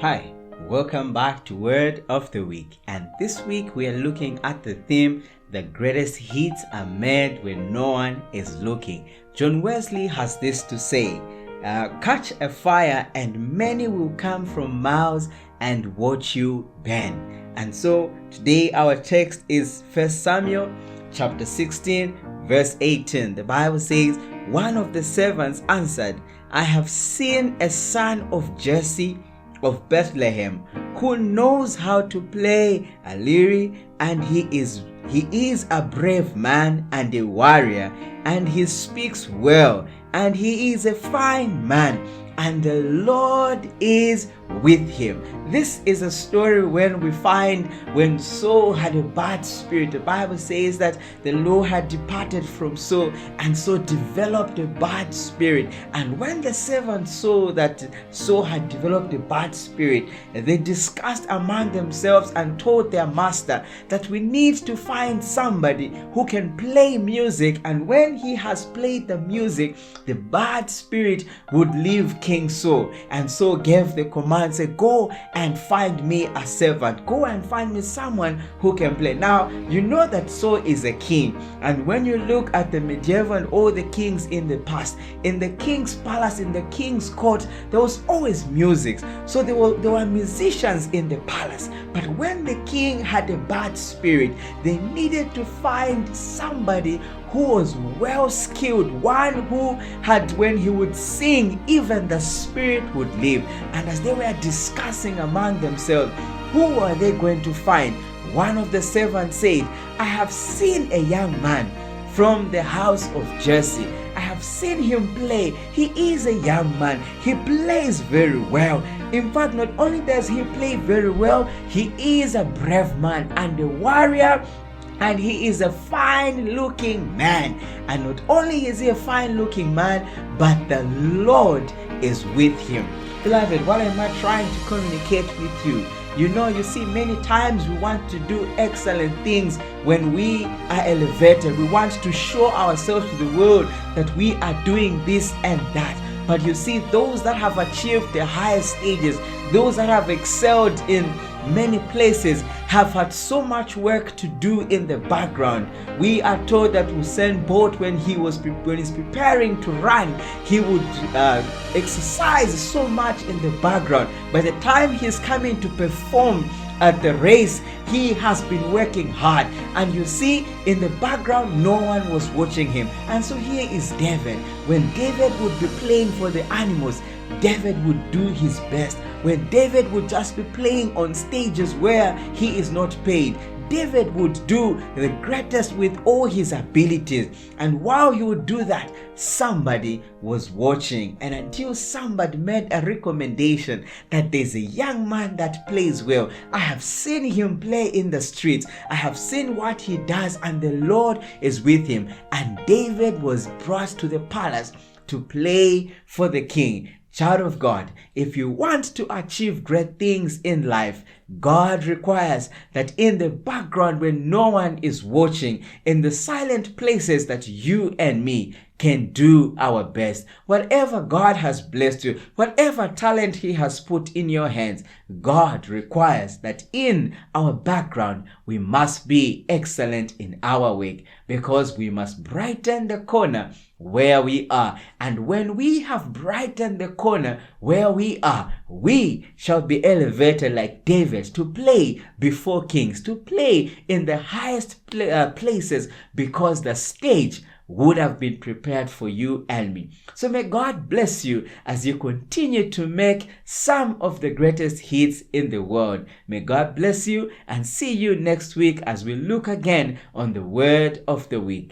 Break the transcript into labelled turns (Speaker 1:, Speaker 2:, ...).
Speaker 1: Hi, welcome back to Word of the Week, and this week we are looking at the theme, the greatest hits are made when no one is looking. John Wesley has this to say, catch a fire and many will come from miles and watch you burn. And so today our text is 1 Samuel chapter 16 verse 18. The Bible says, one of the servants answered, I have seen a son of Jesse of Bethlehem who knows how to play a lyre, and he is a brave man and a warrior, and he speaks well, and he is a fine man, and the Lord is with him. This is a story when we find when Saul had a bad spirit. The Bible says that the Lord had departed from Saul, and so developed a bad spirit. And when the servants saw that Saul had developed a bad spirit, they discussed among themselves and told their master that we need to find somebody who can play music, and when he has played the music, the bad spirit would leave King Saul. And so gave the command, said, go and find me a servant, go and find me someone who can play. Now you know that Saul is a king, and when you look at the medieval and all the kings in the past, in the king's palace, in the king's court, there was always music. So there were musicians in the palace. But when the king had a bad spirit, they needed to find somebody who was well skilled, one who had, when he would sing, even the spirit would leave. And as they were discussing among themselves, who are they going to find? One of the servants said, I have seen a young man from the house of Jesse. I have seen him play. He is a young man. He plays very well. In fact, not only does he play very well, he is a brave man and a warrior, and he is a fine-looking man. And not only is he a fine-looking man, but the Lord is with him. Beloved, what am I trying to communicate with you? You see, many times we want to do excellent things when we are elevated. We want to show ourselves to the world that we are doing this and that. But you see, those that have achieved the highest stages, those that have excelled in many places, have had so much work to do in the background. We are told that Usain Bolt, when he's preparing to run, he would exercise so much in the background. By the time he's coming to perform at the race, he has been working hard, and you see, in the background no one was watching him. And so here is David. When David would be playing for the animals, David would do his best. When David would just be playing on stages where he is not paid, David would do the greatest with all his abilities. And while he would do that, somebody was watching. And until somebody made a recommendation that there's a young man that plays well, I have seen him play in the streets, I have seen what he does, and the Lord is with him. And David was brought to the palace to play for the king. Child of God, if you want to achieve great things in life, God requires that in the background, when no one is watching, in the silent places, that you and me can do our best. Whatever God has blessed you, whatever talent He has put in your hands, God requires that in our background we must be excellent in our work, because we must brighten the corner where we are. And when we have brightened the corner where we are, we shall be elevated like David to play before kings, to play in the highest places, because the stage would have been prepared for you and me. So may God bless you as you continue to make some of the greatest hits in the world. May God bless you, and see you next week as we look again on the Word of the Week.